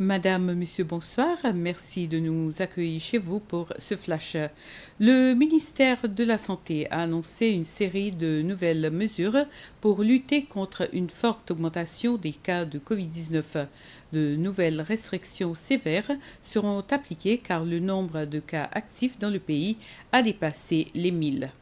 Madame, Monsieur, bonsoir. Merci de nous accueillir chez vous pour ce flash. Le ministère de la Santé a annoncé une série de nouvelles mesures pour lutter contre une forte augmentation des cas de Covid-19. De nouvelles restrictions sévères seront appliquées car le nombre de cas actifs dans le pays a dépassé les 1000.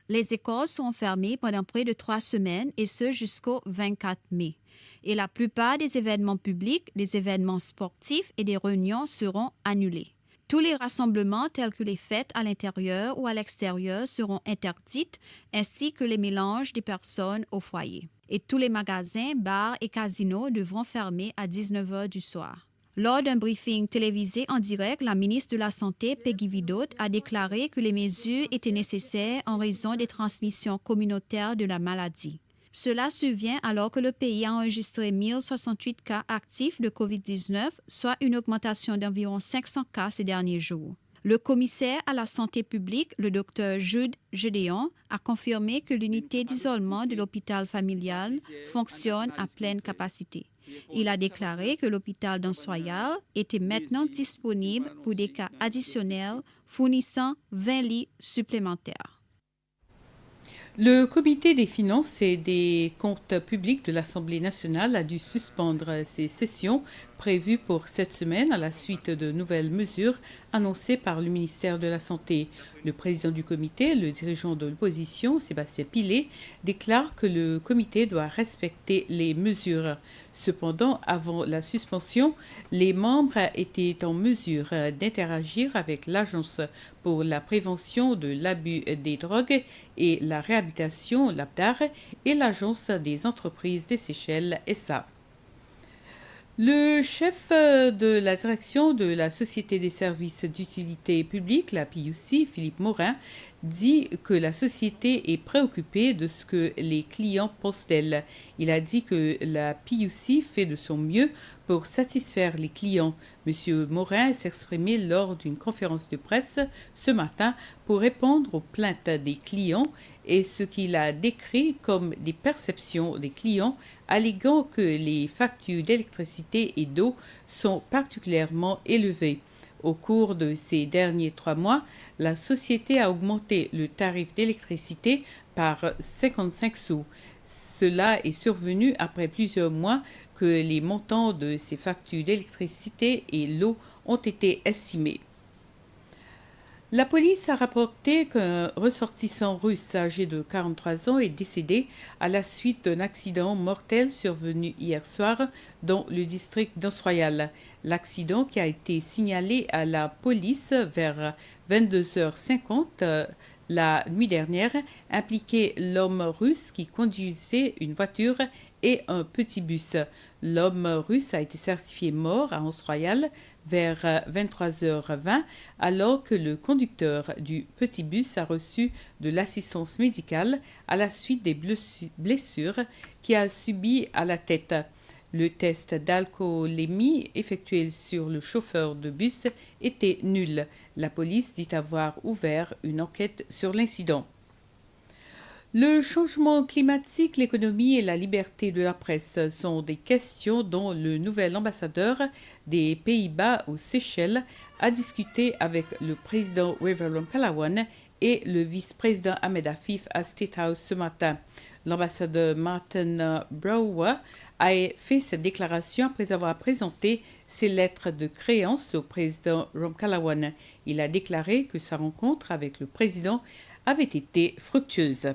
Les écoles sont fermées pendant près de 3 semaines et ce jusqu'au 24 mai. Et la plupart des événements publics, des événements sportifs et des réunions seront annulés. Tous les rassemblements tels que les fêtes à l'intérieur ou à l'extérieur seront interdites, ainsi que les mélanges des personnes au foyer. Et tous les magasins, bars et casinos devront fermer à 19 heures du soir. Lors d'un briefing télévisé en direct, la ministre de la Santé, Peggy Vidot, a déclaré que les mesures étaient nécessaires en raison des transmissions communautaires de la maladie. Cela survient alors que le pays a enregistré 1068 cas actifs de COVID-19, soit une augmentation d'environ 500 cas ces derniers jours. Le commissaire à la santé publique, le Dr Jude Gédéon, a confirmé que l'unité d'isolement de l'hôpital familial fonctionne à pleine capacité. Il a déclaré que l'hôpital d'Ansoyal était maintenant disponible pour des cas additionnels fournissant 20 lits supplémentaires. Le comité des finances et des comptes publics de l'Assemblée nationale a dû suspendre ses sessions prévues pour cette semaine à la suite de nouvelles mesures annoncées par le ministère de la Santé. Le président du comité, le dirigeant de l'opposition, Sébastien Pillet, déclare que le comité doit respecter les mesures. Cependant, avant la suspension, les membres étaient en mesure d'interagir avec l'Agence pour la prévention de l'abus des drogues et la réhabilitation, l'APDAR, et l'Agence des entreprises des Seychelles, SA. Le chef de la direction de la Société des services d'utilité publique, la PUC, Philippe Morin, dit que la société est préoccupée de ce que les clients pensent d'elle. Il a dit que la PUC fait de son mieux pour satisfaire les clients. Monsieur Morin s'est exprimé lors d'une conférence de presse ce matin pour répondre aux plaintes des clients et ce qu'il a décrit comme des perceptions des clients, alléguant que les factures d'électricité et d'eau sont particulièrement élevées. Au cours de ces derniers 3 mois, la société a augmenté le tarif d'électricité par 55 sous. Cela est survenu après plusieurs mois que les montants de ces factures d'électricité et l'eau ont été estimés. La police a rapporté qu'un ressortissant russe âgé de 43 ans est décédé à la suite d'un accident mortel survenu hier soir dans le district d'Anse-Royal. L'accident, qui a été signalé à la police vers 22h50 la nuit dernière, impliquait l'homme russe qui conduisait une voiture et un petit bus. L'homme russe a été certifié mort à Anse-Royal vers 23h20 alors que le conducteur du petit bus a reçu de l'assistance médicale à la suite des blessures qu'il a subies à la tête. Le test d'alcoolémie effectué sur le chauffeur de bus était nul. La police dit avoir ouvert une enquête sur l'incident. Le changement climatique, l'économie et la liberté de la presse sont des questions dont le nouvel ambassadeur des Pays-Bas aux Seychelles a discuté avec le président Waverlon Palawan et le vice-président Ahmed Afif à State House ce matin. L'ambassadeur Martin Brower a fait cette déclaration après avoir présenté ses lettres de créance au président Rom Palawan. Il a déclaré que sa rencontre avec le président avait été fructueuse.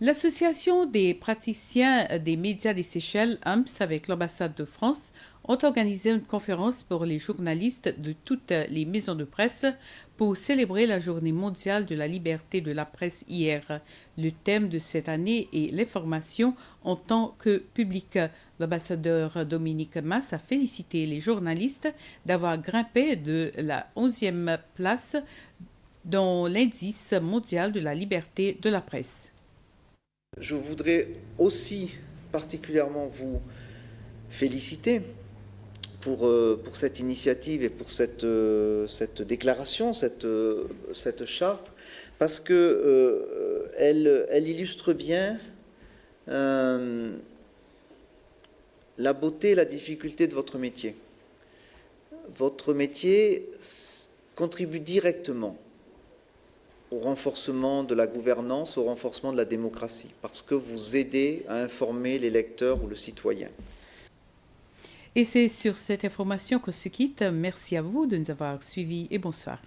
L'Association des praticiens des médias des Seychelles, AMPS, avec l'ambassade de France, ont organisé une conférence pour les journalistes de toutes les maisons de presse pour célébrer la Journée mondiale de la liberté de la presse hier. Le thème de cette année est l'information en tant que public. L'ambassadeur Dominique Mas a félicité les journalistes d'avoir grimpé de la 11e place dans l'indice mondial de la liberté de la presse. Je voudrais aussi particulièrement vous féliciter pour cette initiative et pour cette déclaration, cette charte, parce que elle illustre bien la la beauté et la difficulté de votre métier. Votre métier contribue directement au renforcement de la gouvernance, au renforcement de la démocratie, parce que vous aidez à informer les lecteurs ou le citoyen. Et c'est sur cette information qu'on se quitte. Merci à vous de nous avoir suivis et bonsoir.